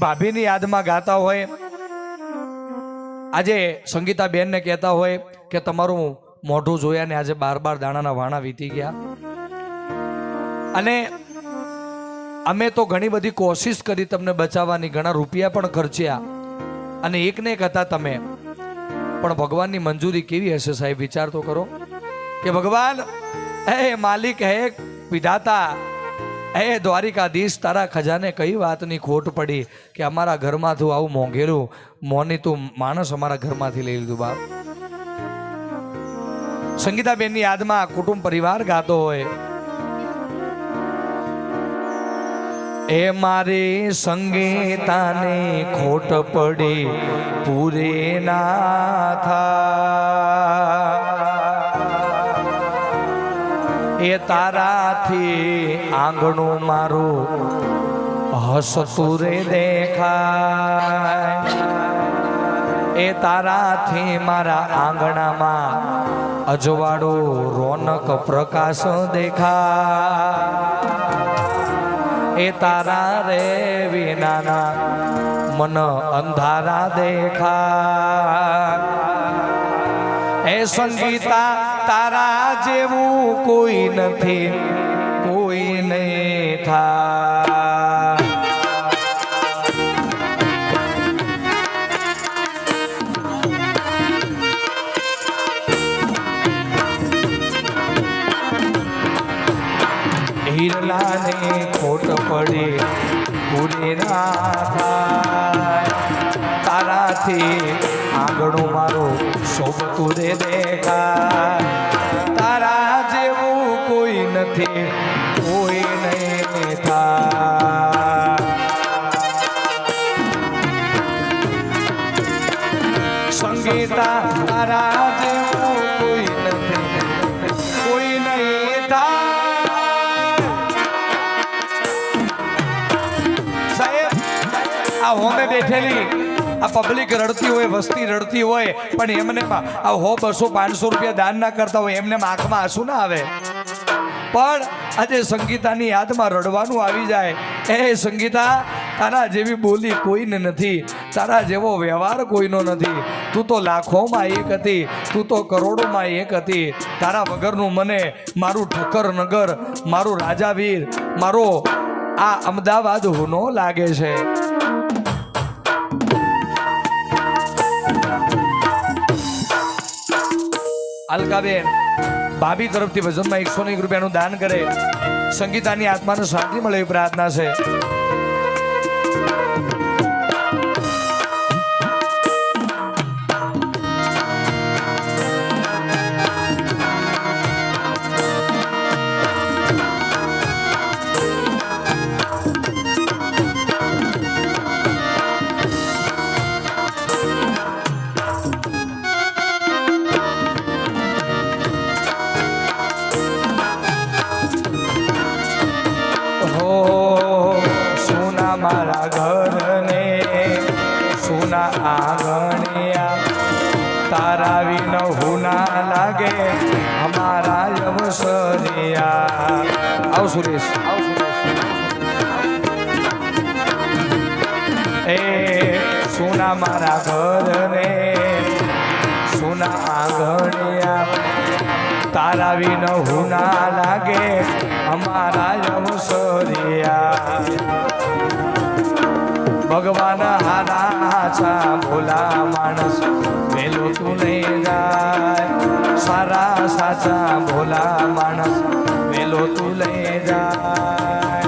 ભાભીની યાદમાં ગાતા હોય, આજે સંગીતાબેનને કહેતા હોય કે તમારું મોઢું જોયા ને આજે 12 દાણાના વાણા વીતી ગયા, અને અમે તો ઘણી બધી કોશિશ કરી તમને બચાવવાની, ઘણા રૂપિયા પણ ખર્ચ્યા, અને એકને એક હતા તમે, પણ ભગવાનની મંજૂરી કેવી હશે સાહેબ? વિચાર તો કરો કે ભગવાન હે માલિક, હે વિધાતા, હે દ્વારિકાધીશ, તારા ખજાને કઈ વાતની ખોટ પડી કે અમારા ઘરમાં તું આવું મોંઘેલું મોની તું માણસ અમારા ઘરમાંથી લઈ લીધું બાપ. સંગીતાબેનની યાદમાં કુટુંબ પરિવાર ગાતો હોય, એ મારી સંગીતાને ખોટ પડી પૂરે ના થા, એ તારાથી આંગણું મારું હસતું રે દેખાય, એ તારાથી મારા આંગણામાં અજવાળો રોનક પ્રકાશ દેખાય, એ તારા રે વિનાના મન અંધારા દેખાય, એ સંગીતા તારા જેવું કોઈ નથી, કોઈ નહીં થાય. હિરલાને ખોટ પડે પૂરી ના થાય, તારાથી આંગણું મારું શોભતું રે દેખાય, તારા જેવું કોઈ નથી, કોઈ નહીં થાય. સંગીતા તારા જેવું કોઈ નથી, કોઈ નહીં થાય. સાહેબ આ હોમે બેઠેલી આ પબ્લિક રડતી હોય, વસ્તી રડતી હોય, પણ એમને આ 100, 200, 500 રૂપિયા દાન ના કરતા હોય, એમને આંખમાં આંસુ ના આવે, પણ આજે સંગીતાની યાદમાં રડવાનું આવી જાય. એ સંગીતા, તારા જેવી બોલી કોઈને નથી, તારા જેવો વ્યવહાર કોઈનો નથી, તું તો લાખોમાં એક હતી, તું તો કરોડોમાં એક હતી, તારા વગરનું મને મારું ઠક્કર નગર, મારું રાજાવીર, મારો આ અમદાવાદ હુનો લાગે છે. અલકાબેન ભાભી તરફથી ભજનમાં 101 રૂપિયાનું દાન કરે, સંગીતાની આત્માને શાંતિ મળે એવી પ્રાર્થના છે. મારા ઘરને સુના આંગણિયા, તારા વિન હુના લાગે અમારા અવસરિયા. આવ સુરેશ, એ સુના મારા ઘરને સુના આંગણિયા, તારા વિન હુના લાગે અમારા અવસરિયા. ભગવાન હારા છા ભોલા માણસ વેલો તું લઈ જાય, સારા સાચા ભોલા માણસ વેલો તું લઈ જાય.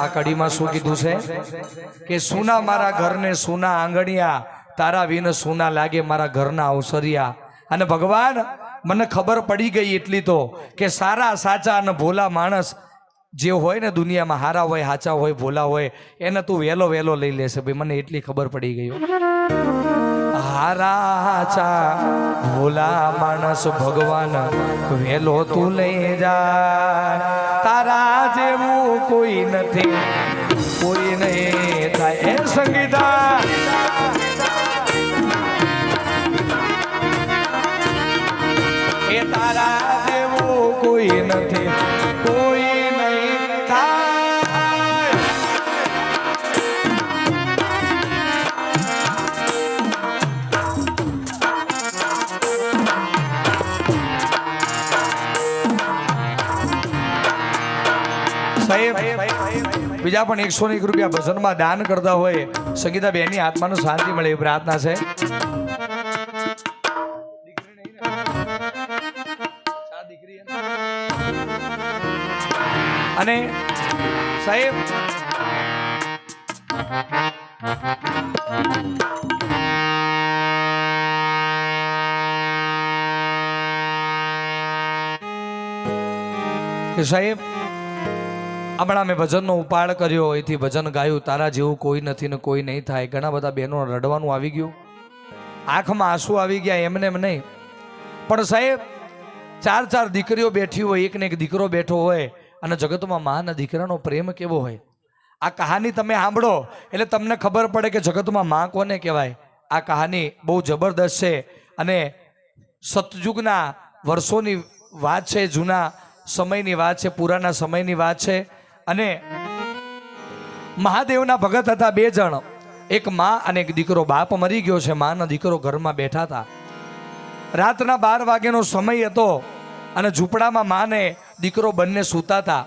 આ કડીમાં શું કીધું છે કે સુના મારા ઘરને સુના આંગણિયા, તારા વિન સુના લાગે મારા ઘરના અવસરિયા. અને ભગવાન મને ખબર પડી ગઈ એટલી તો કે સારા સાચા અને ભોલા માણસ જે હોય ને દુનિયામાં, હારા હોય, સાચા હોય, ભોલા હોય, એને તું વહેલો વહેલો લઈ લેશે ભાઈ, મને એટલી ખબર પડી ગઈ. હારા સાચા ભોલા માણસ ભગવાન વહેલો તું લઈ જાય, તારા જેવું કોઈ નથી, કોઈ નહીં થાય. એ સંગીતા એ તારા જેવું કોઈ નથી, કોઈ નહીં થાય. બીજા પણ 101 રૂપિયા ભજનમાં દાન કરતા હોય સંગીતા બેનની આત્માનું શાંતિ મળે એ પ્રાર્થના છે. અને સાહેબ કે સાહેબ હમણાં મેં ભજનનો ઉપાડ કર્યો, એથી ભજન ગાયું, તારા જેવું કોઈ નથી ને કોઈ નહીં થાય. ઘણા બધા બહેનો રડવાનું આવી ગયું, આંખમાં આંસુ આવી ગયા, એમને એમ નહીં. પણ સાહેબ 4 દીકરીઓ બેઠી હોય, એક ને એક દીકરો બેઠો હોય, અને જગતમાં મા અને દીકરાનો પ્રેમ કેવો હોય. આ કહાની તમે સાંભળો એટલે તમને ખબર પડે કે જગતમાં મા કોને કહેવાય. આ કહાની બહુ જબરદસ્ત છે અને સતયુગના વર્ષોની વાત છે, જૂના સમયની વાત છે, પુરાના સમયની વાત છે. અને મહાદેવના ભગત હતા 2 જણ, એક મા અને એક દીકરો. બાપ મરી ગયો છે, મા અને દીકરો ઘરમાં બેઠા હતા. રાતના 12 વાગ્યાનો સમય હતો અને ઝૂંપડામાં મા ને દીકરો બંને સૂતા હતા.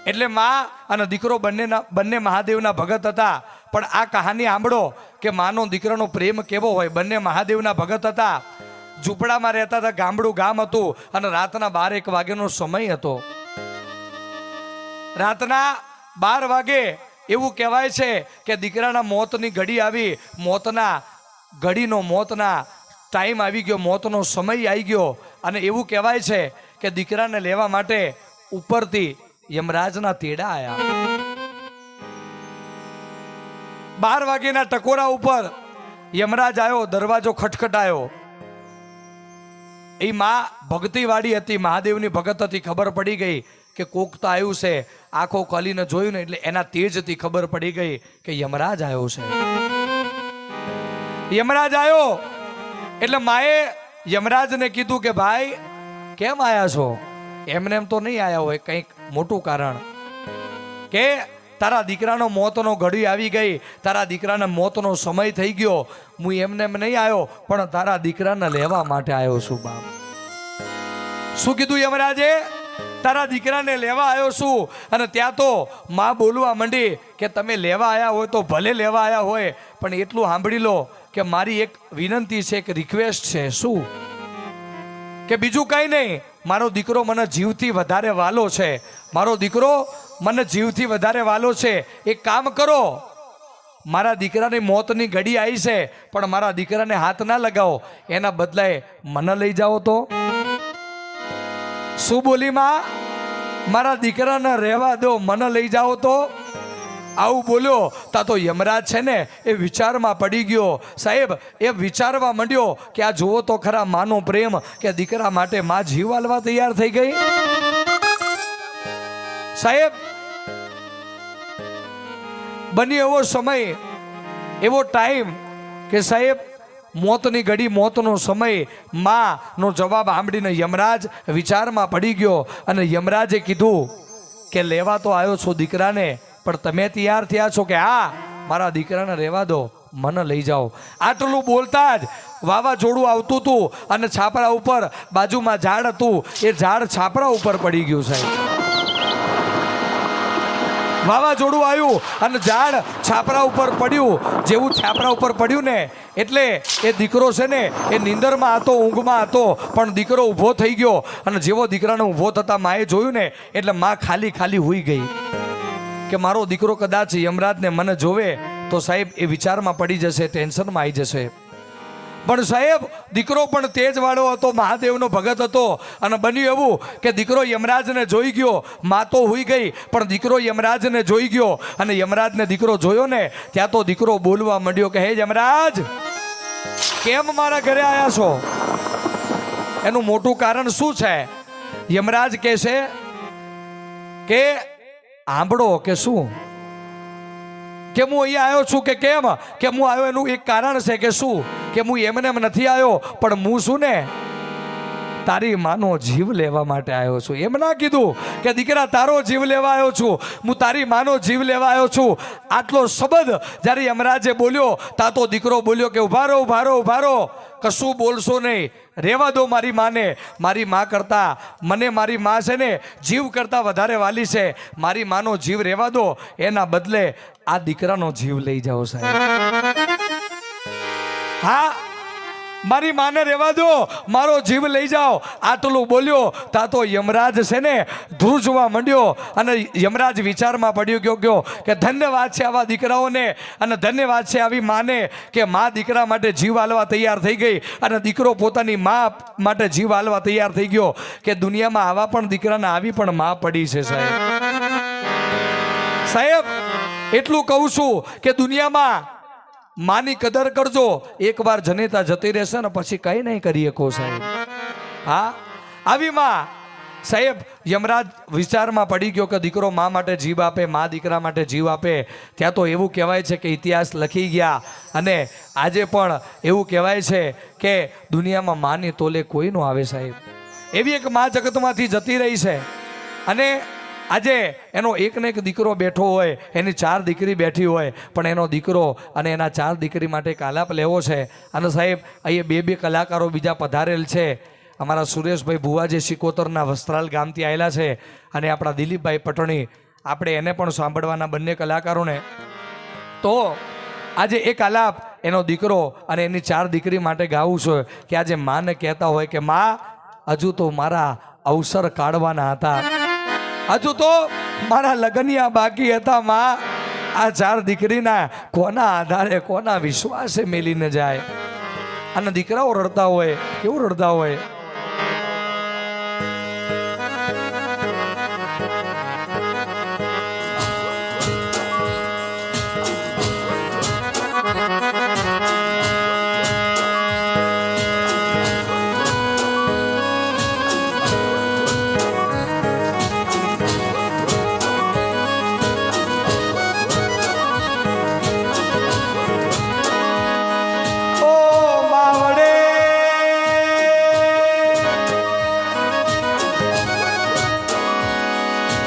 એટલે મા અને દીકરો બંને મહાદેવના ભગત હતા. પણ આ કહાની સાંભળો કે માનો દીકરાનો પ્રેમ કેવો હોય. બંને મહાદેવના ભગત હતા, ઝૂંપડામાં રહેતા હતા, ગામડું ગામ હતું અને રાતના 12-1 વાગ્યાનો સમય હતો. રાતના 12 વાગે એવું કહેવાય છે કે દીકરાના મોતની ઘડી આવી, મોતના ટાઈમ આવી ગયો, મોતનો સમય આવી ગયો. અને એવું કહેવાય છે કે દીકરાને લેવા માટે ઉપરથી યમરાજના તેડા આયા. 12 વાગ્યાના ટકોરા ઉપર યમરાજ આવ્યો, દરવાજો ખટખટાયો. એ માં ભક્તિવાળી હતી, મહાદેવની ભગત હતી. ખબર પડી ગઈ કે કોક તો આવ્યું છે. આંખો ખોલીને જોયું ને એટલે એના તેજથી ખબર પડી ગઈ કે યમરાજ આવ્યો છે. યમરાજ આવ્યો એટલે માએ યમરાજને કીધું કે ભાઈ કેમ આયા છો? એમને એમ તો નહીં આયા હોય, કંઈક મોટું કારણ. કે તારા દીકરાનો મોતનો ઘડી આવી ગઈ, તારા દીકરાના મોતનો સમય થઈ ગયો. હું એમને એમ નહીં આવ્યો, પણ તારા દીકરાને લેવા માટે આવ્યો છું. બાપ શું કીધું યમરાજે? તારા દીકરાને લેવા આવ્યો છું. અને ત્યાં તો માં બોલવા માંડી કે તમે લેવા આવ્યા હોય તો ભલે લેવા આવ્યા હોય, પણ એટલું સાંભળી લો કે મારી એક વિનંતી છે, એક રિક્વેસ્ટ છે. શું? કે બીજું કંઈ નહીં, મારો દીકરો મને જીવથી વધારે વાલો છે. મારો દીકરો મને જીવથી વધારે વાલો છે. એક કામ કરો, મારા દીકરાની મોતની ઘડી આવી છે, પણ મારા દીકરાને હાથ ના લગાવો, એના બદલે મને લઈ જાઓ તો. શું બોલી માં? મારા દીકરાને રહેવા દો, મને લઈ જાઓ તો. આવું બોલ્યો તા તો યમરાજ છે ને એ વિચારમાં પડી ગયો. સાહેબ એ વિચારવા માંડ્યો કે આ જુઓ તો ખરા માનો પ્રેમ, કે દીકરા માટે માં જીવ આલવા તૈયાર થઈ ગઈ. સાહેબ બન્યો એવો સમય, એવો ટાઈમ કે સાહેબ મોતની ઘડી, મોતનો સમય. માં નો જવાબ સાંભળીને યમરાજ વિચારમાં પડી ગયો અને યમરાજે કીધું કે લેવા તો આવ્યો છો દીકરાને, પણ તમે તૈયાર થયા છો કે હા મારા દીકરાને રહેવા દો, મને લઈ જાઓ. આટલું બોલતા જ વાવાઝોડું આવતું હતું અને છાપરા ઉપર બાજુમાં ઝાડ હતું, એ ઝાડ છાપરા ઉપર પડી ગયું. સાહેબ વાવાઝોડું આવ્યું અને ઝાડ છાપરા ઉપર પડ્યું. જેવું છાપરા ઉપર પડ્યું ને એટલે એ દીકરો છે ને એ નીંદરમાં હતો, ઊંઘમાં હતો, પણ દીકરો ઊભો થઈ ગયો. અને જેવો દીકરાને ઊભો થતા માએ જોયું ને એટલે માં ખાલી હુઈ ગઈ કે મારો દીકરો કદાચ યમરાજને મને જોવે તો સાહેબ એ વિચારમાં પડી જશે, ટેન્શનમાં આવી જશે. પણ સાહેબ દીકરો પણ તેજવાળો હતો, મહાદેવનો ભગત હતો. અને બન્યું એવું કે દીકરો યમરાજને જોઈ ગયો. માં તો હુઈ ગઈ પણ દીકરો યમરાજને જોઈ ગયો. અને યમરાજને દીકરો જોયો ને ત્યાં તો દીકરો બોલવા માંડ્યો કે હે યમરાજ, કેમ મારા ઘરે આવ્યા છો? એનું મોટું કારણ શું છે? યમરાજ કહે છે કે સાંભળો કે શું, કે હું અહીંયા આવ્યો છું કે કેમ, કે હું આવ્યો એનું એક કારણ છે. કે શું? કે હું એમને એમ નથી આવ્યો, પણ હું શું ને તારી માનો જીવ લેવા માટે આવ્યો છું. એમ ના કીધું કે દીકરા તારો જીવ લેવા આવ્યો છું, હું તારી માનો જીવ લેવા આવ્યો છું. આટલો શબ્દ જ્યારે યમરાજે બોલ્યો તા તો દીકરો બોલ્યો કે ઉભા રહો, કશું બોલશો નહીં, રહેવા દો મારી માને. મારી મા કરતા મને મારી મા છે ને જીવ કરતાં વધારે વાલી છે. મારી માનો જીવ રહેવા દો, એના બદલે આ દીકરાનો જીવ લઈ જાઓ સાહેબ. હા, મારી માને રહેવા દો, મારો જીવ લઈ જાઓ. આટલું બોલ્યો તા તો યમરાજ છે ને ધ્રુજવા માંડ્યો અને યમરાજ વિચારમાં પડ્યો ગયો કે ધન્યવાદ છે આવા દીકરાઓને અને ધન્યવાદ છે આવી માને કે મા દીકરા માટે જીવ આલવા તૈયાર થઈ ગઈ અને દીકરો પોતાની મા માટે જીવ આલવા તૈયાર થઈ ગયો કે દુનિયામાં આવા પણ દીકરાને આવી પણ મા પડી છે સાહેબ. એટલું કહું છું કે દુનિયામાં માની કદર કરજો. એકવાર જનેતા જતી રહેશે ને પછી કઈ નહીં કરી શકો સાહેબ. હા, આવી માં સાહેબ યમરાજ વિચારમાં પડી ગયો કે દીકરો મા માટે જીવ આપે, મા દીકરા માટે જીવ આપે. ત્યાં તો એવું કહેવાય છે કે ઇતિહાસ લખી ગયા અને આજે પણ એવું કહેવાય છે કે દુનિયામાં માની તોલે કોઈ ન આવે સાહેબ. એવી એક મા જગતમાંથી જતી રહી છે અને આજે એનો એક ને એક દીકરો બેઠો હોય, એની 4 દીકરી બેઠી હોય, પણ એનો દીકરો અને એના 4 દીકરી માટે એક આલાપ લેવો છે. અને સાહેબ અહીંયા 2 કલાકારો બીજા પધારેલ છે. અમારા સુરેશભાઈ ભુવાજી શિકોતરના વસ્ત્રાલ ગામથી આવેલા છે અને આપણા દિલીપભાઈ પટણી, આપણે એને પણ સાંભળવાના બંને કલાકારોને. તો આજે એક આલાપ એનો દીકરો અને એની 4 દીકરી માટે ગાવું છે કે આજે માને કહેતા હોય કે મા, હજુ તો મારા અવસર કાઢવાના હતા, હજુ તો મારા લગનિયા બાકી હતા. માં, આ 4 દીકરીના કોના આધારે કોના વિશ્વાસે મેલીને જાય. અને દીકરાઓ રડતા હોય, કેવું રડતા હોય.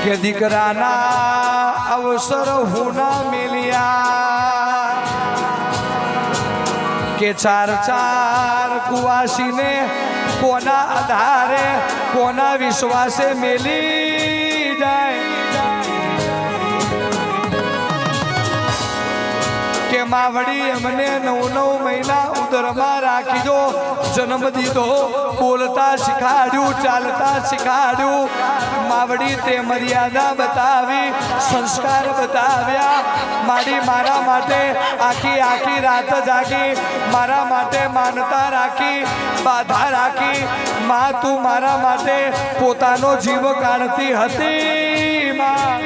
કે દીકરાના અવસર હું ના મિલ્યા કે 4 કુવાસીને કોના આધારે કોના વિશ્વાસે મેલી જાય. કે માવડી અમને 9 મહિના ઉદરમાં રાખી દો, જન્મ દીધો, બોલતા શીખાડ્યું, ચાલતા શીખાડ્યું. માવડી તે મર્યાદા બતાવી, સંસ્કાર બતાવ્યા. મારી મારા માટે આખી રાત જાગી, મારા માટે માનતા રાખી, બાધા રાખી. માં, તું મારા માટે પોતાનો જીવ કાઢતી હતી. માં,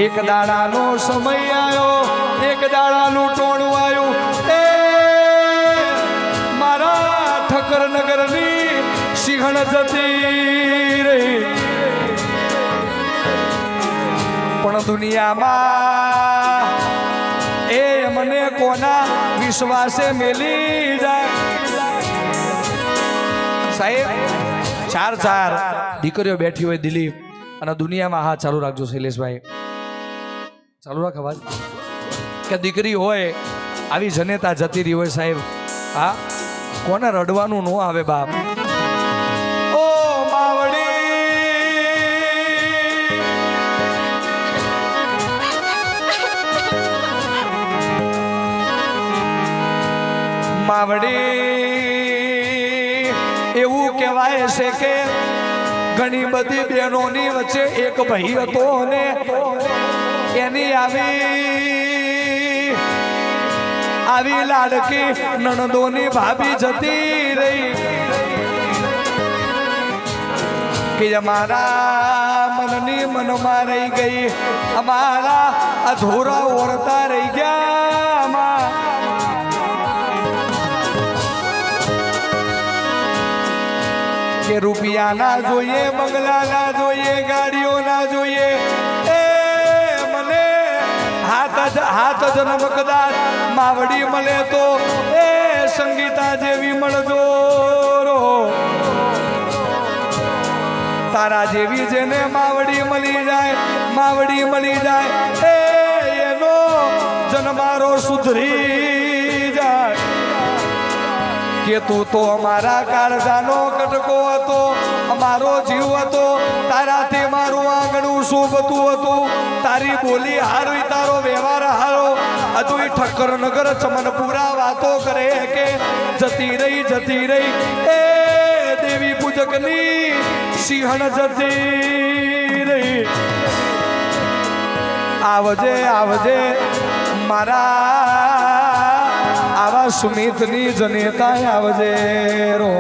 એક દાડાનો સમય આવ્યો, એક દાડાનું ટોણું આવ્યું. મારા ઠક્કર નગરની સિંહણ જતી રહી. પણ દુનિયામાં એ મને કોના વિશ્વાસે મેલી જાય. સાહેબ 4 દીકરીઓ બેઠી હોય દિલીપ, અને દુનિયામાં હા ચાલુ રાખજો શૈલેષભાઈ, ચાલુ રાખ અવાજ. કે દીકરી હોય આવી જનેતા જતી રહી હોય સાહેબ. હા, કોને રડવાનું ન આવે બાપ. ઓ માવડી, એવું કહેવાય છે કે ઘણી બધી બહેનોની વચ્ચે એક ભાઈ હતો ને એની આવી લાડકી નણદોની ભાભી જતી રહી. કે અમારા મનની મનમાં રહી ગઈ, અમારા અધૂરા ઓરતા રહી ગયા. કે રૂપિયા ના જોઈએ, બંગલા ના જોઈએ, ગાડીઓ ના જોઈએ, હાથ જન્મ કદાચ માવડી મળે તો એ સંગીતા જેવી મળજો. તારા જેવી જેને માવડી મળી જાય એનો જન્મારો સુધરી જાય કે તું તો અમારા કાળજાનો કટકો હતો, અમારો જીવ હતો, તારાથી મારું આંગણું શોભતું હતું, તારી બોલી હારી, તારો વ્યવહાર હારો, હજુ ઠક્કર નગર ચમનપુરા વાતો કરે કે જતી રહી એ દેવી પૂજકની સિંહણ જતી રહી. આવજે મારા આવા સુમિતની જનેતા આવજે રો.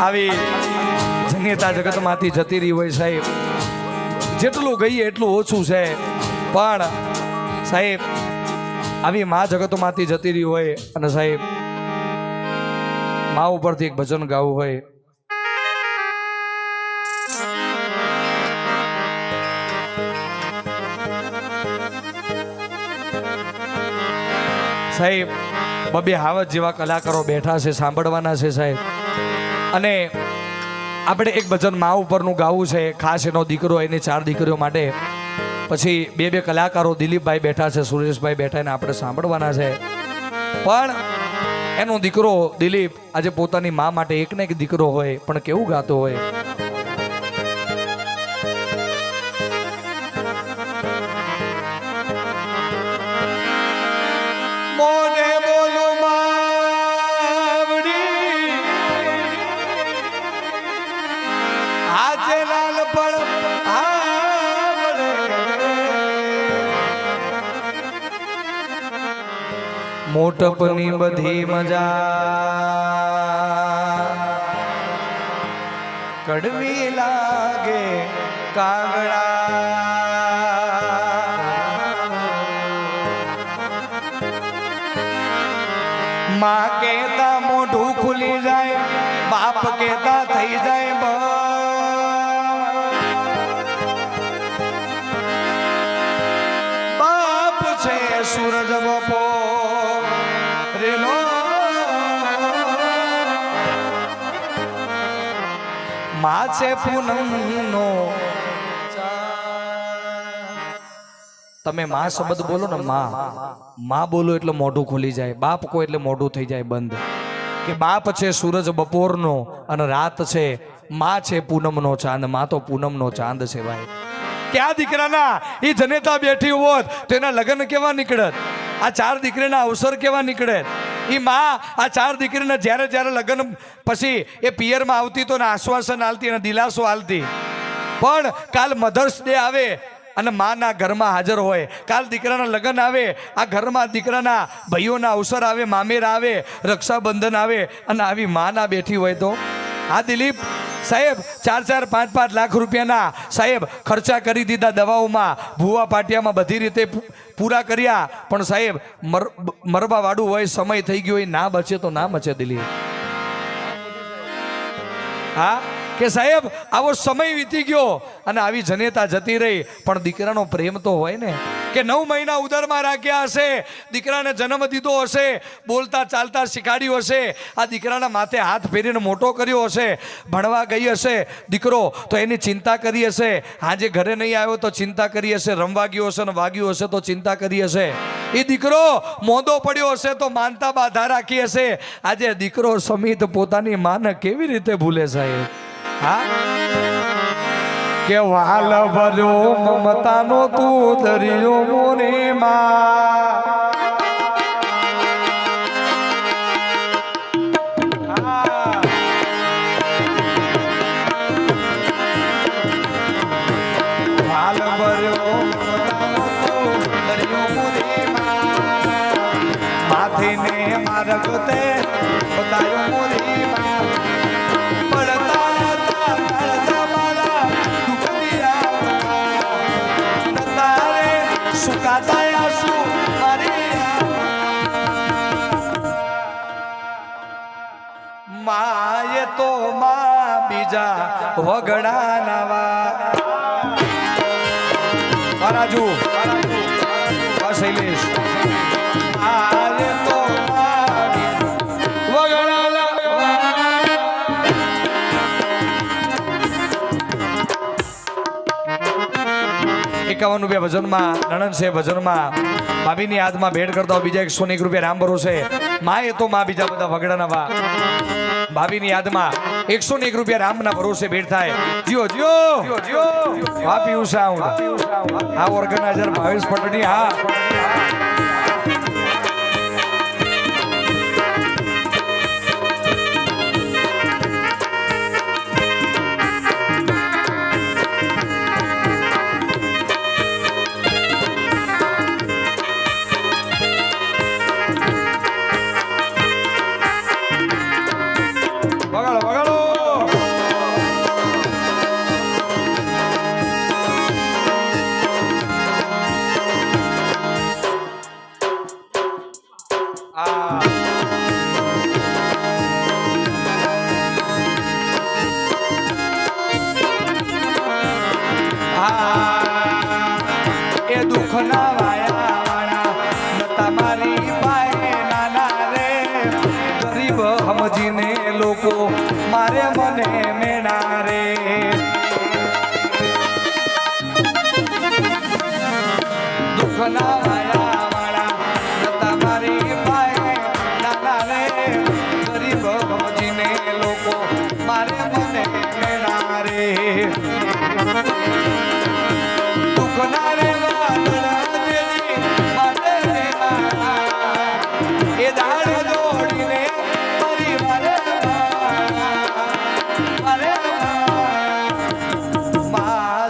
આવી જનેતા જગતમાંથી જતી રહી હોય સાહેબ, જેટલું ગઈએ એટલું ઓછું છે. પણ સાહેબ આવી મા જગતમાંથી જતી રહી હોય અને સાહેબ મા ઉપરથી એક ભજન ગાવું હોય. સાહેબ બબે હાવત જેવા કલાકારો બેઠા છે, સાંભળવાના છે સાહેબ. અને આપણે એક ભજન મા ઉપરનું ગાવું છે, ખાસ એનો દીકરો, એની 4 દીકરીઓ માટે. પછી બે કલાકારો દિલીપભાઈ બેઠા છે, સુરેશભાઈ બેઠા, એને આપણે સાંભળવાના છે. પણ એનો દીકરો દિલીપ આજે પોતાની મા માટે એક ને એક દીકરો હોય પણ કેવું ગાતો હોય. મોને બોલું માવડી આજે લાલ પણ મોટપની બધી મજા કડવી લાગે કાગડા. માં કહેતા મોઢું ખુલી જાય, બાપ કહેતા થઈ જાય બાપ છે સૂરજ બપોરેનો, માં છે પૂનમનો. તમે માં શબ્દ બોલો ને, માં બોલો એટલે મોઢું ખુલી જાય, બાપ કો એટલે મોઢું થઈ જાય બંધ. કે બાપ છે સૂરજ બપોરનો અને રાત છે, માં છે પૂનમનો ચાંદ. માં તો પૂનમનો ચાંદ છે ભાઈ. ક્યાં દીકરાના એ જનેતા બેઠી હોત તો એના લગ્ન કેવા નીકળત, આ 4 દીકરીના અવસર કેવા નીકળે. એ માં આ 4 દીકરીને જ્યારે લગ્ન પછી એ પિયરમાં આવતી તો આશ્વાસન આલતી અને દિલાસો આલતી. પણ કાલ મધર્સ ડે આવે અને માના ઘરમાં હાજર હોય, કાલ દીકરાના લગ્ન આવે, આ ઘરમાં દીકરાના ભાઈઓના અવસર આવે, મામેર આવે, રક્ષાબંધન આવે અને આવી માના બેઠી હોય તો. આ દિલીપ સાહેબ 4-4, 5-5 લાખ રૂપિયાના સાહેબ ખર્ચા કરી દીધા દવાઓમાં, ભૂવા પાટિયામાં, બધી રીતે પૂરા કર્યા. પણ સાહેબ મરવા વાળું હોય, સમય થઈ ગયો, એ ના બચે તો ના બચે દિલીપ. હા કે સાહેબ આવો સમય વીતી ગયો અને આવી જનેતા જતી રહી. પણ દીકરાનો પ્રેમ તો હોય ને, કે 9 મહિના ઉદરમાં રાખ્યા હશે, દીકરાને જન્મ દીધો હશે, બોલતા ચાલતા શીખાડ્યું હશે, આ દીકરાના માથે હાથ ફેરીને મોટો કર્યો હશે, ભણવા ગઈ હશે દીકરો તો એની ચિંતા કરી હશે, આજે ઘરે નહીં આવ્યો તો ચિંતા કરી હશે, રમવા ગયો હશે ને વાગ્યું હશે તો ચિંતા કરી હશે. એ દીકરો મોદો પડ્યો હશે તો માનતા બાધા રાખી હશે. આજે દીકરો સમિત પોતાની માને કેવી રીતે ભૂલે સાહેબ. હા કે વાલ ભર્યો મમતાનો તું દરિયો મોરે માં. વાલ ભર્યો મમતાનો તું દરિયો મોરે માં, માથીને માર્ગ તે બતાયો મોરે માં. માએ તો માં બીજા વગડા નાવા. રાજુ શૈલેષ આલે તો વગડા ₹51 ભજનમાં નણંદ છે ભજનમાં ભાભીની યાદમાં ભેટ કરતા હોય બીજા ₹101 રામ ભરોસે માં એ તો માં બીજા બધા વગડાના વા ભાભીની યાદમાં ₹101 રામના ભરોસે ભેટ થાય જીઓ જીઓ જીઓ વાપી ઉષા આ ઓર્ગેનાઇઝર ભાવેશ પટણી હા મારે મને મેણા રે દુઃખના વાયા વાળા તમારી પાય નાના રે ગરીબ સમજીને લોકો મારે મને મેણા રે દુઃખના રે એ દાડે દોડીને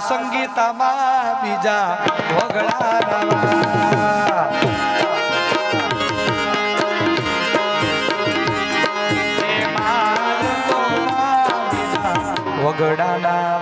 સંગીતામાં બીજા વગડાના વગડાના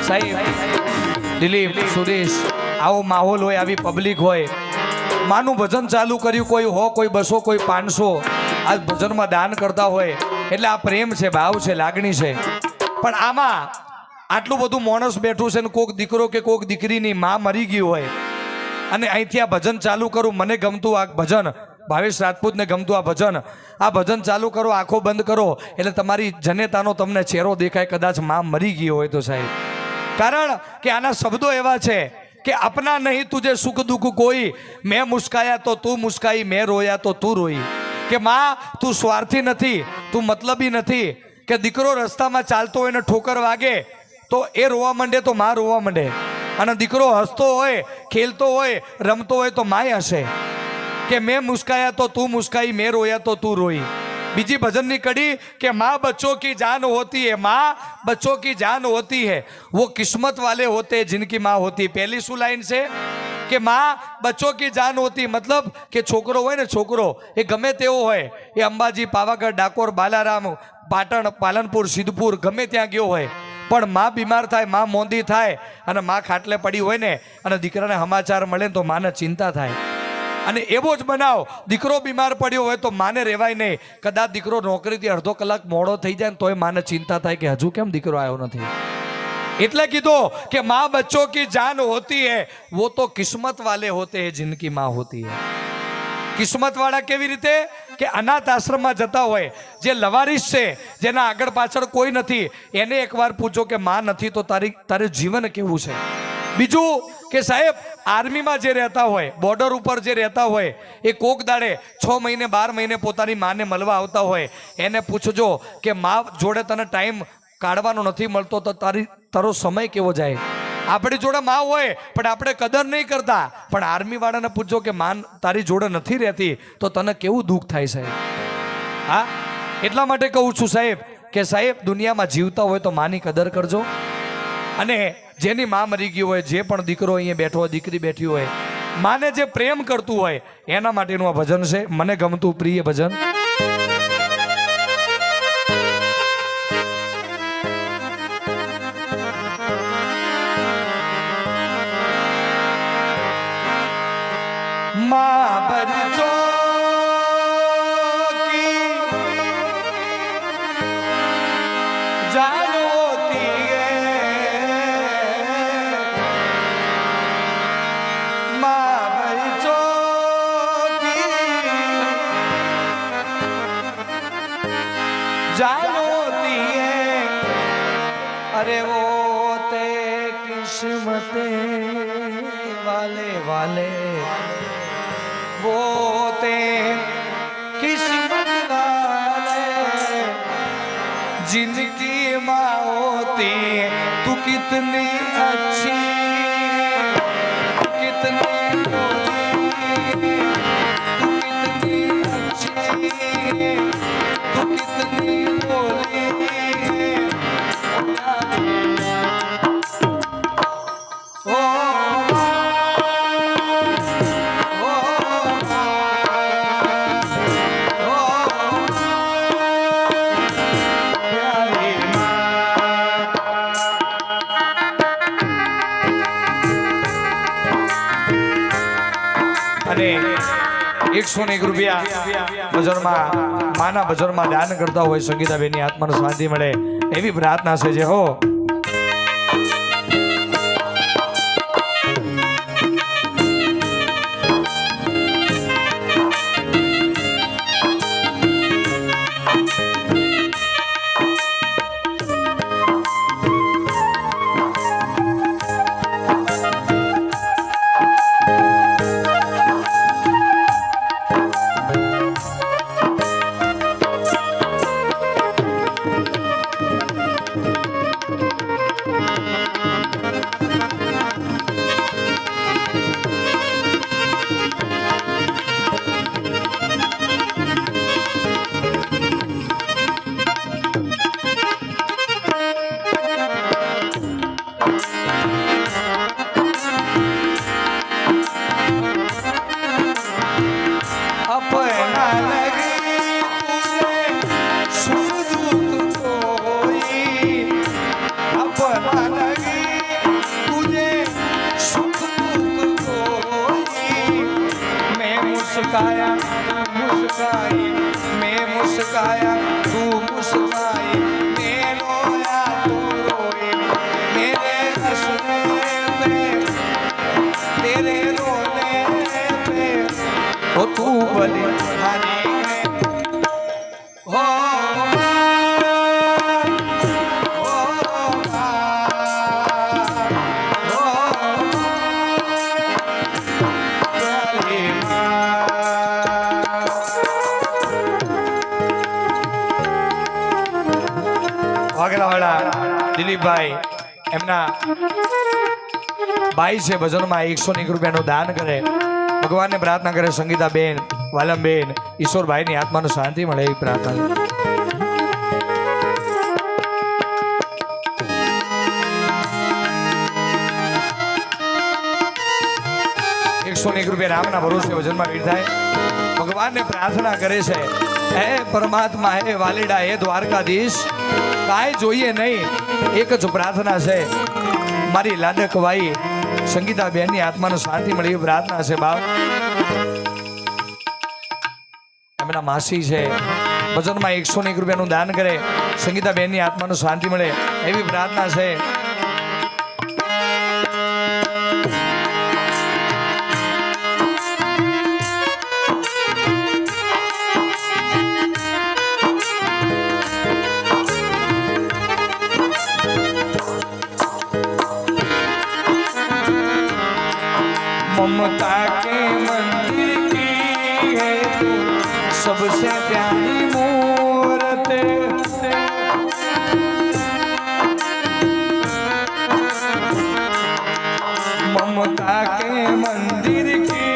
સાહેબ દિલીપ સુરેશ આવો માહોલ હોય આવી પબ્લિક હોય માનું ભજન ચાલુ કર્યું કોઈ 100 કોઈ 200 કોઈ 500 આ ભજનમાં દાન કરતા હોય એટલે આ પ્રેમ છે ભાવ છે લાગણી છે પણ આમાં આટલું બધું માણસ બેઠું છે ને કોક દીકરો કે કોક દીકરીની માં મરી ગઈ હોય અને અહીંથી આ ભજન ચાલુ કરું મને ગમતું આ ભજન ભાવેશ રાજપૂતને ગમતું આ ભજન ચાલુ કરો આંખો બંધ કરો એટલે તમારી જનેતાનો તમને ચહેરો દેખાય કદાચ માં મરી ગઈ હોય તો સાહેબ કારણ કે આના શબ્દો એવા છે કે अपना नहीं तुझे सुख दुख कोई मैं मुस्काया तो तू मुस्काई मैं रोया तो तू रोई કે માં તું સ્વાર્થી નથી તું મતલબી નથી કે દીકરો રસ્તામાં ચાલતો હોય ને ઠોકર વાગે તો એ રોવા માંડે તો માં રોવા માંડે અને દીકરો હસતો હોય ખેલતો હોય રમતો હોય તો માય હશે કે मैं मुस्काया तो तू मुस्काई मैं रोया तो तू रोई बीजी भजन की कड़ी कि माँ बच्चों की जान होती है माँ बच्चों की जान होती है वो किस्मत वाले होते हैं जिनकी माँ होती है पहली शू लाइन से कि माँ बच्चों की जान होती मतलब कि छोकरो होय ने छोकरो ये गमे तेवो होय ये अंबाजी पावागढ़ डाकोर बालाराम पाटण पालनपुर सिद्धपुर गमे त्या गयो होय पण माँ बीमार थाय माँ मोंदी थाय अने माँ खाटले पड़ी होय ने अने दीकराने समाचार मळे तो माने चिंता थाय અને એવો જ બનાવ દીકરો બીમાર પડ્યો હોય તો માને રહેવાય નહીં કદાચ દીકરો નોકરીથી અડધો કલાક મોડો થઈ જાય ને તોય માને ચિંતા થાય કે હજુ કેમ દીકરો આવ્યો નથી એટલે કીધું કે माँ बच्चों की जान होती है वो तो किस्मत वाले होते हैं जिनकी माँ होती है किस्मत वाला केवी रीते કે અનાથ આશ્રમમાં જતા હોય જે લવારીસ છે જેના આગળ પાછળ કોઈ નથી એને એકવાર પૂછો કે માં નથી તો તારે જીવન કેવું છે બીજું કે સાહેબ આર્મીમાં જે રહેતા હોય બોર્ડર ઉપર જે રહેતા હોય એ કોક દાડે 6 મહિને 12 મહિને પોતાની માને મળવા આવતા હોય એને પૂછજો કે માં જોડે તને ટાઈમ કાઢવાનો નથી મળતો તો તારો સમય કેવો જાય આપણી જોડે માં હોય પણ આપણે કદર નહીં કરતા પણ આર્મી વાળાને પૂછજો કે માં તારી જોડે નથી રહેતી તો તને કેવું દુઃખ થાય સાહેબ હા એટલા માટે કહું છું સાહેબ કે સાહેબ દુનિયામાં જીવતા હોય તો માની કદર કરજો, અને જેની માં મરી ગઈ હોય, જે પણ દીકરો અહીંયા બેઠો હોય, દીકરી બેઠી હોય, માને જે પ્રેમ કરતું હોય એના માટેનું આ ભજન છે. મને ગમતું પ્રિય ભજન. માં બરજો जानो अरे वो ते किस्मते वाले वाले वो ते किस्मत वाले जिनकी माँ होती तू कितनी अच्छी, तू कितनी बोली, तू कितनी अच्छी, तू कितनी बोली. અને 101 રૂપિયા બજારમાં માના બજારમાં દાન કરતા હોય સંગીતાબેનની આત્માને શાંતિ મળે એવી પ્રાર્થના છે. જે હો मुस्काया मुस्काई, मैं मुस्काया तू मुस्काई, मैं रोया तू रोई, मेरे हंसने पे तेरे रोने पे ओ तू बली हारी हो. વાઘેલાવાળા દિલીપભાઈ એમના ભાઈ છે ભજનમાં 101 રૂપિયાનું દાન કરે. ભગવાનને પ્રાર્થના કરે સંગીતાબેન, વાલમબેન, ઈશ્વરભાઈની આત્માને શાંતિ મળે એવી પ્રાર્થના. 101 રૂપિયા રામના ભરોસે ભજનમાં ભીડ થાય. ભગવાનને પ્રાર્થના કરે છે, હે પરમાત્મા, હે વાલીડા, હે દ્વારકાધીશ, કાંઈ જોઈએ નહીં, એક જ પ્રાર્થના છે, મારી લાડકવાઈ સંગીતાબેનની આત્માને શાંતિ મળે એવી પ્રાર્થના છે. બાપ એમના માસી છે ભજનમાં 101 રૂપિયાનું દાન કરે, સંગીતાબેનની આત્માને શાંતિ મળે એવી પ્રાર્થના છે. ममता के मंदिर की है तू सबसे प्यारी मूरत, ममता के मंदिर की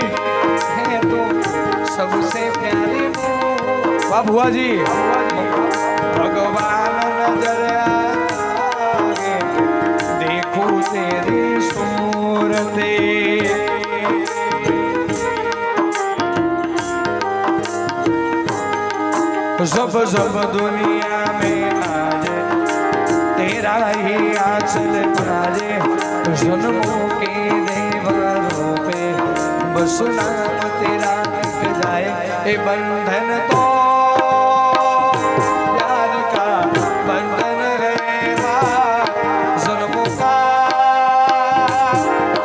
है तू सबसे प्यारी मूरत. वाह बुआ जी, भगवान नजर आगे देखूं तेरी सूरते सब सब दुनिया में आज तेरा ही आंचल तुराजे जन्मों के देवरों पे बस नाम तेरा लिख जाए ए बंधन तो प्यार का बंधन है माँ जन्मों का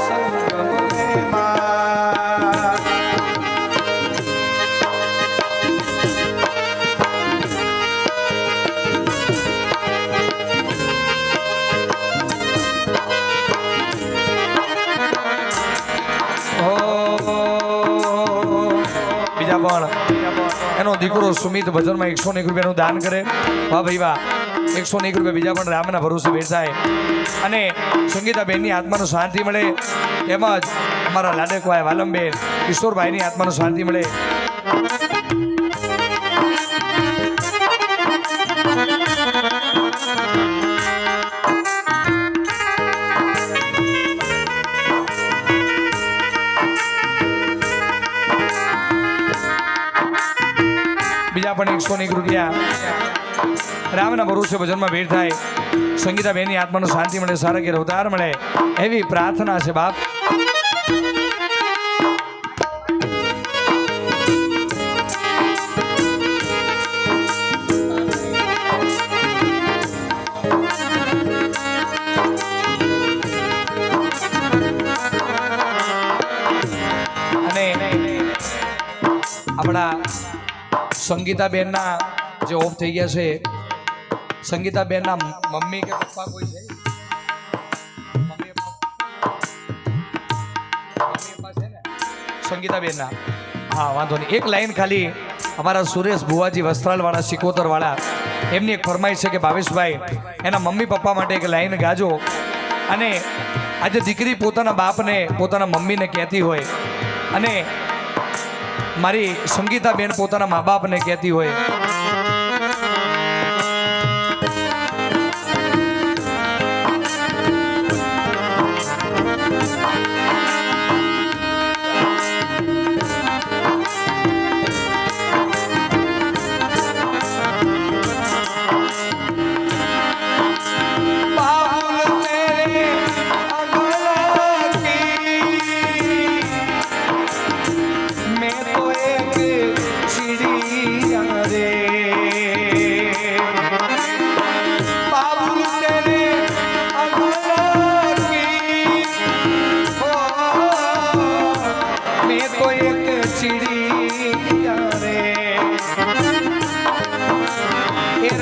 संगम है माँ બીજા પણ એનો દીકરો સુમિત ભજનમાં 101 રૂપિયાનું દાન કરે વાહ ભાઈ વાહ 101 રૂપિયા બીજા પણ રામના ભરોસે બેસાય અને સંગીતાબેનની આત્માને શાંતિ મળે તેમજ અમારા લાડકભાઈ વાલમબેન કિશોરભાઈની આત્માને શાંતિ મળે બીજા પણ 101 રૂપિયા રામના ભરોસે ભજનમાં ભેટ થાય સંગીતાબેનની આત્માને શાંતિ મળે સારા ઘેર અવતાર મળે એવી પ્રાર્થના છે બાપ અને આપણા સંગીતાબેનના જે ઓફ થઈ ગયા છે સંગીતાબેનના મમ્મી કે પપ્પા કોઈ છે સંગીતાબેનના હા વાંધો નહીં એક લાઈન ખાલી અમારા સુરેશ ભુવાજી વસ્ત્રાલવાળા સિકોતરવાળા એમની એક ફરમાઈશ છે કે ભાવેશભાઈ એના મમ્મી પપ્પા માટે એક લાઈન ગાજો અને આજે દીકરી પોતાના બાપને પોતાના મમ્મીને કહેતી હોય અને મારી સંગીતાબેન પોતાના મા બાપને કહેતી હોય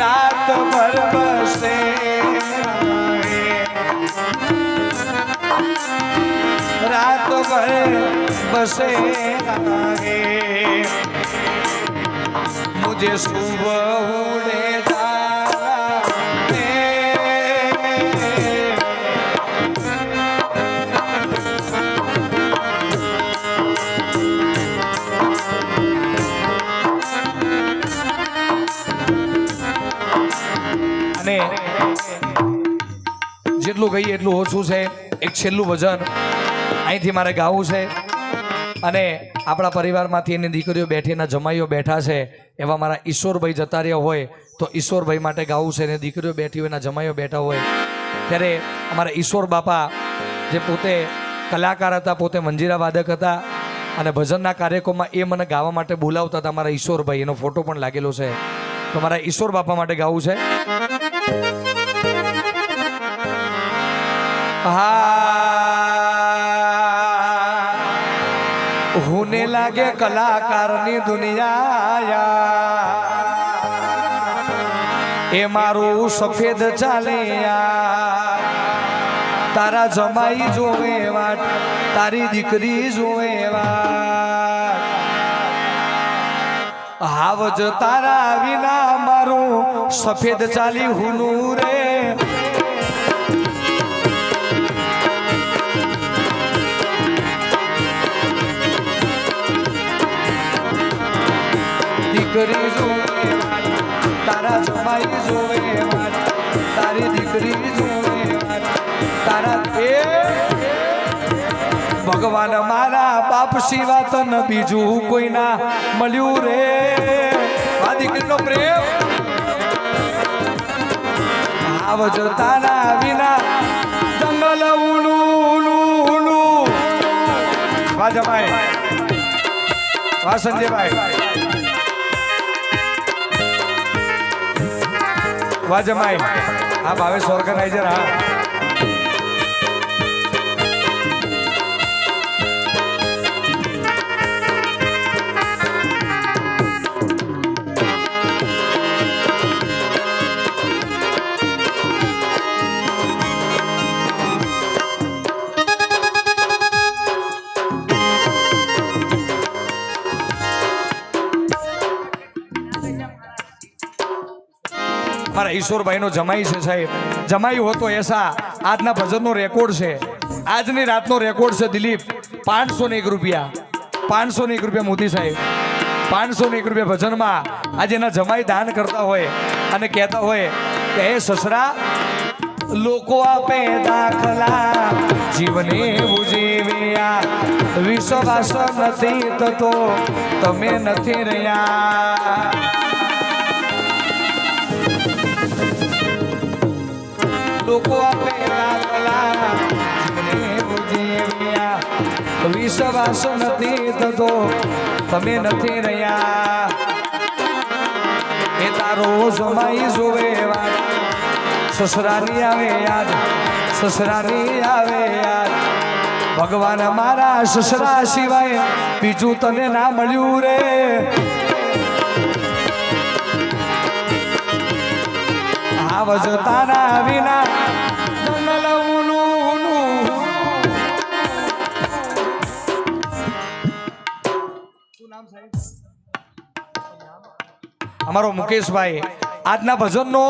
रात भर बसे रात भर बसे मुझे सुबह उड़े અને જેટલું કહીએ એટલું ઓછું છે એક છેલ્લું ભજન અહીંથી મારે ગાવું છે અને આપણા પરિવારમાંથી એની દીકરીઓ બેઠી એના જમાઈઓ બેઠા છે એવા મારા ઈશ્વરભાઈ જતા રહ્યા હોય તો ઈશ્વરભાઈ માટે ગાવું છે અને દીકરીઓ બેઠી હોય એના જમાઈઓ બેઠા હોય ત્યારે અમારા ઈશ્વર બાપા જે પોતે કલાકાર હતા પોતે મંજીરા વાદક હતા અને ભજનના કાર્યક્રમમાં એ મને ગાવા માટે બોલાવતા હતા મારા ઈશ્વરભાઈ એનો ફોટો પણ લાગેલો છે તો મારા ઈશ્વર બાપા માટે ગાવું છે होने लगे कलाकार नी दुनिया ए मारू सफेद चाले तारा जमाई जोवे वाट तारी दीकरी जोवे वाट हावज तारा विना मारू सफेद चाली हुनू रे दीकरी जोवे तारा जमाई जोवे મારી દીકરી જોવે તારા એ ભગવાન મારા બાપ સિવા તને બીજું કોઈ ના મળ્યું રે આ દીકરીનો પ્રેમ આવજ તારા વિના જંગલ ઉલું ઉલું વાહ જમાઈ વાહ સંજયભાઈ વાહ જમાઈ આ ભાવેશ ઓર્ગેનાઇઝર હા મારા ઈશ્વરભાઈનો જમાઈ છે સાહેબ જમાઈ હોતો એસા આજના ભજનનો રેકોર્ડ છે આજની રાતનો રેકોર્ડ છે દિલીપ 501 રૂપિયા 501 રૂપિયા મોદી સાહેબ 501 રૂપિયા ભજનમાં આજે એના જમાઈ દાન કરતા હોય અને કહેતા હોય કે હે સસરા લોકો આપે દાખલા જીવને ઉજીવ્યા વિશ્વાસ નથી થતો તમે નથી રહ્યા લોકો આપે દાખલા જીવને ઉજીવ્યા વિશ્વાસ નથી થતો તમે નથી રહ્યા એ તારો જમાઈ જોવે વાત સસરાની આવે યાદ સસરાની આવે યાદ ભગવાન મારા સસરા સિવાય બીજું તને ના મળ્યું રે આવજ તારા વિના જંગલ ઉલું અમારો મુકેશભાઈ આજના ભજનનો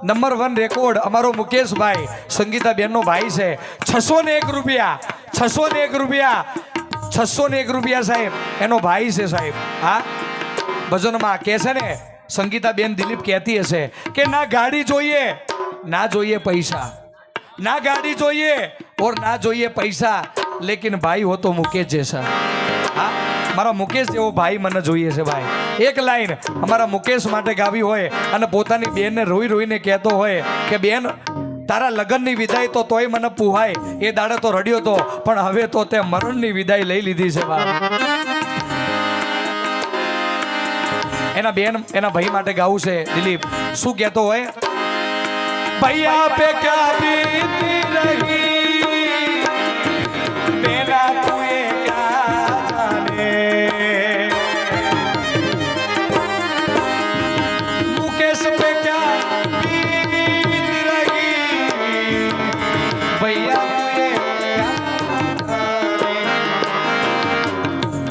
નંબર 1 રેકોર્ડ અમારો મુકેશભાઈ સંગીતાબેનનો ભાઈ છે 601 રૂપિયા 601 રૂપિયા 601 રૂપિયા સાહેબ એનો ભાઈ છે સાહેબ હા ભજનમાં કે છે ને સંગીતાબેન દિલીપ કહેતી હશે કે ના ગાડી જોઈએ ના જોઈએ પૈસા ના ગાડી જોઈએ और ના જોઈએ પૈસા લેकिन भाई हो तो मुकेश जैसा હા મારા મુકેશ જેવો ભાઈ મને જોઈએ છે ભાઈ એક લાઈન અમારા મુકેશ માટે ગાવી હોય અને પોતાની બેનને રોઈ રોઈને કહેતો હોય કે બેન તારા લગ્નની વિદાય તો તોય મને પુહાય એ દાડે તો રડ્યો તો પણ હવે તો તે મરણની વિદાય લઈ લીધી છે ભાઈ એના બેન એના ભાઈ માટે ગાવું છે દિલીપ શું કહેતો હોય ભૈયા पे क्या बीती रही बेना तुए क्या जाने मुकेश पे क्या बीत रही भैया तुए क्या जाने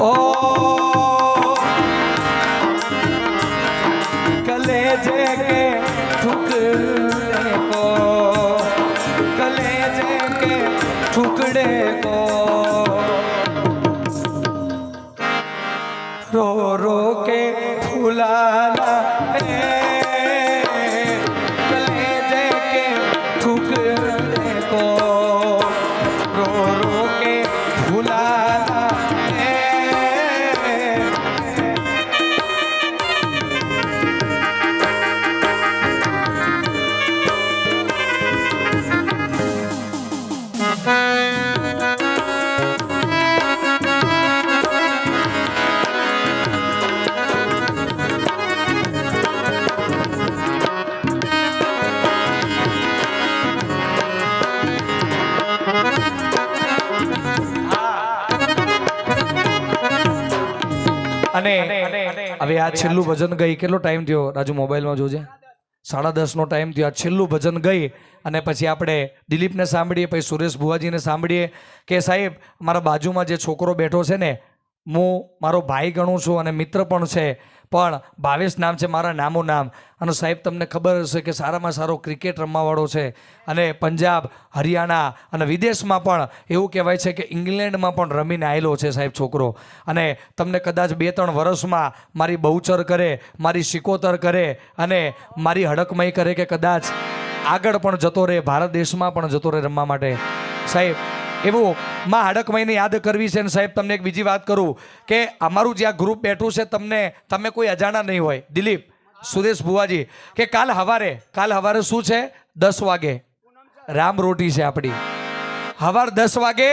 ओ कलेजे के टुकड़े को कलेजे के टुकड़े को रो रो के फुलाना है कलेजे के टुकड़े को रो रो के फुलाना है અને હવે આ છેલ્લું ભજન ગઈ કેટલો ટાઈમ થયો રાજુ મોબાઈલમાં જોજે 10:30 નો ટાઈમ થયો આ છેલ્લું ભજન ગઈ અને પછી આપણે દિલીપને સાંભળીએ પછી સુરેશ ભુવાજીને સાંભળીએ કે સાહેબ મારા બાજુમાં જે છોકરો બેઠો છે ને હું મારો ભાઈ ગણું છું અને મિત્ર પણ છે પણ ભાવેશ નામ છે મારા નામો નામ અને સાહેબ તમને ખબર હશે કે સારામાં સારો ક્રિકેટ રમવાવાળો છે અને પંજાબ હરિયાણા અને વિદેશમાં પણ એવું કહેવાય છે કે ઇંગ્લેન્ડમાં પણ રમીને આવેલો છે સાહેબ છોકરો અને તમને કદાચ 2-3 વર્ષમાં મારી બહુચર કરે મારી શિકોતર કરે અને મારી હડકમય કરે કે કદાચ આગળ પણ જતો રહે, ભારત દેશમાં પણ જતો રહે રમવા માટે. સાહેબ એવું માં હડકમઈને યાદ કરવી છે. ને સાહેબ તમને એક બીજી વાત કરું કે અમારું જે આ ગ્રુપ બેઠું છે, તમે કોઈ અજાણા નહીં હોય. દિલીપ, સુરેશ ભુવાજી, કે કાલ હવારે શું છે? 10 વાગે રામ રોટી છે આપણી. હવાર 10 વાગે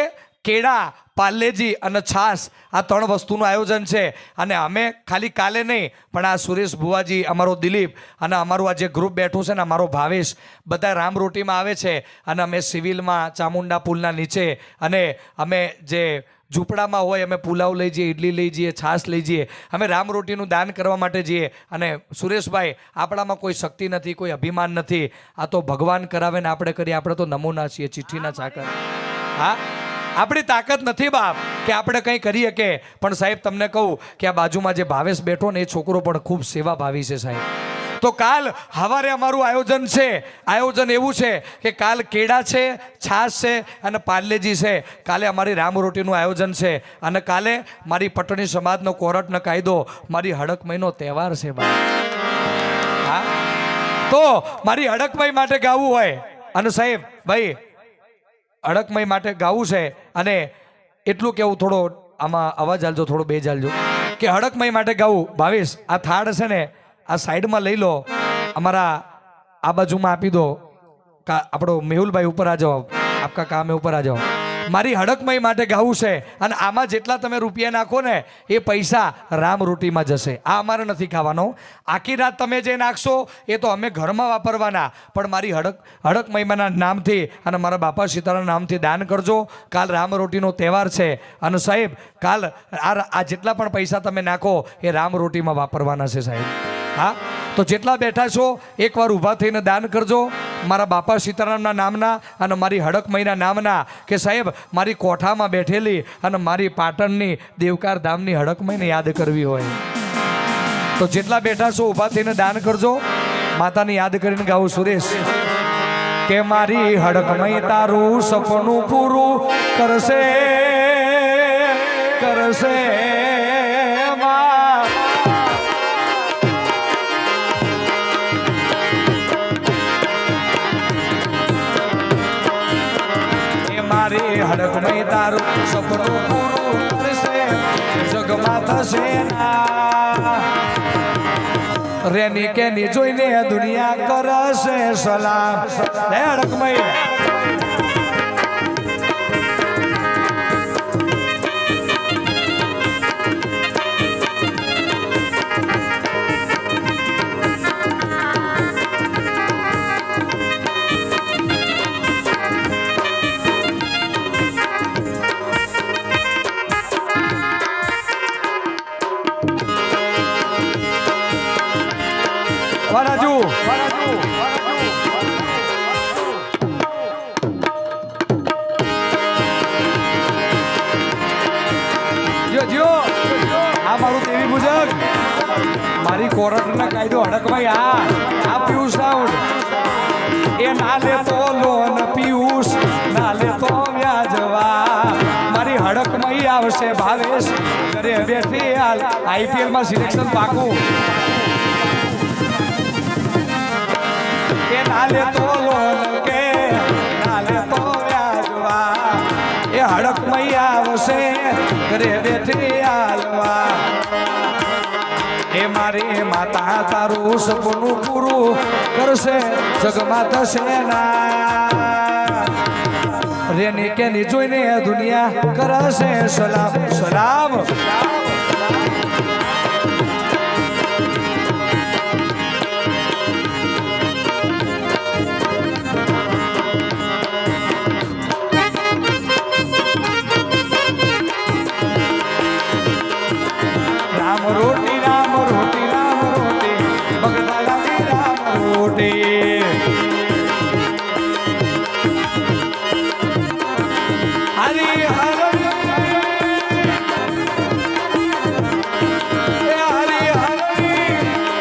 કેળા, પાર્લેજી અને છાસ, આ 3 વસ્તુનું આયોજન છે. અને અમે ખાલી કાલે નહીં, પણ આ સુરેશ ભુવાજી, અમારો દિલીપ અને અમારું આ જે ગ્રુપ બેઠું છે ને, અમારો ભાવેશ, બધા રામ રોટીમાં આવે છે. અને અમે સિવિલમાં ચામુંડા પુલના નીચે, અને અમે જે ઝૂંપડામાં હોય, અમે પુલાવ લઈ જઈએ, ઇડલી લઈ જઈએ, છાશ લઈ જઈએ. અમે રામ રોટીનું દાન કરવા માટે જઈએ. અને સુરેશભાઈ, આપણામાં કોઈ શક્તિ નથી, કોઈ અભિમાન નથી. આ તો ભગવાન કરાવે ને આપણે કરીએ. આપણે તો નમૂના છીએ, ચિઠ્ઠીના ચાકર. હા, આપણી તાકાત નથી બાપ કે આપણે કંઈ કરીએ કે. પણ સાહેબ તમને કહું કે આ બાજુમાં જે ભાવેશ બેઠો ને, એ છોકરો પણ ખૂબ સેવાભાવી છે સાહેબ. તો કાલ સવારે અમારું આયોજન છે. આયોજન એવું છે કે કાલ કેળા છે, છાશ છે અને પાર્લેજી છે. કાલે અમારી રામ રોટીનું આયોજન છે. અને કાલે મારી પટણી સમાજનો કોરટનો કાયદો, મારી હડકમઈનો તહેવાર છે બાપ. હા, તો મારી હડકમઈ માટે ગાવું હોય, અને સાહેબ ભાઈ હડકમઈ માટે ગાવું છે. અને એટલું કેવું, થોડો આમાં અવાજ હાલજો, થોડો બેજ હાલજો, કે હડકમઈ માટે ગાવું. ભાવેશ, આ થાળ છે ને, આ સાઈડમાં લઈ લો, અમારા આ બાજુમાં આપી દો. આપણો મેહુલભાઈ ઉપર આ જાઓ, આપકા કામ ઉપર આ જાઓ. મારી હડકમઈ માટે ગાવું છે. અને આમાં જેટલા તમે રૂપિયા નાખો ને, એ પૈસા રામ રોટીમાં જશે. આ અમારે નથી ખાવાનો. આખી રાત તમે જે નાખશો એ તો અમે ઘરમાં વાપરવાના. પણ મારી હડકમઈના નામથી અને મારા બાપા સીતારામના નામથી દાન કરજો. કાલ રામ રોટીનો તહેવાર છે. અને સાહેબ કાલ આ જેટલા પણ પૈસા તમે નાખો એ રામ રોટીમાં વાપરવાના છે સાહેબ. હા, તો જેટલા બેઠા છો એકવાર ઊભા થઈને દાન કરજો, મારા બાપા સીતારામના નામના અને મારી હડકમઈના નામના. કે સાહેબ મારી કોઠામાં બેઠેલી અને મારી પાટણની દેવકાર ધામની હડકમઈને યાદ કરવી હોય તો જેટલા બેઠા છો ઊભા થઈને દાન કરજો. માતાને યાદ કરીને ગાવું સુરેશ, કે મારી હડકમઈ તારું સપનું પૂરું કરશે, કરશે મારી હડકમઈ તારું સપનું પૂરું કરશે, જગમાં થશે ના. રેની કે ની જોઈને દુનિયા કરશે સલામ. હડકમઈ વરાજુ જો આ મારું દેવી પૂજક, મારી કોરટના કાયદો હડકભાઈ. આ પિયુષ સાઉન્ડ એ ના લેતો લોન, પિયુષ ના લેતો વ્યાજવા. મારી હડકમઈ આવશે ભાવેશ ઘરે બેઠી. હાલ IPL માં સિલેક્શન પાકું. નાલે તો લોન કે નાલે તો વ્યાજવા. એ હડકમઈ આવશે ઘરે બેઠી હાલવા. એ મારી માતા તારું સપનું પૂરું કરશે, જગમાં થશે ના. રેની કે ની જોઈને દુનિયા કરશે સલામ, સલામ. રોટી રામ રોટી રામ રોટી બગડાની રામ રોટી. હરી હરી હરી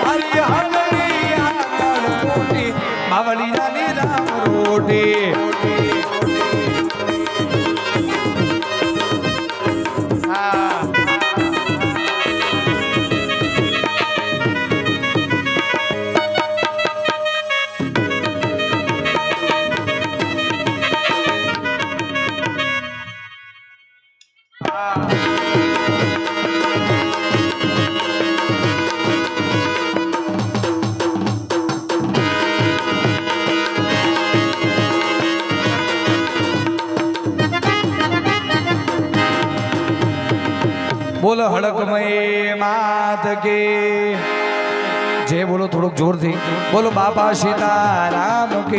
હરી રોટી બાવળિયાની રામ રોટી. બોલો હડકમય માત કે જે બોલો થોડુંક જોરથી બોલો બાપા સીતારામ કે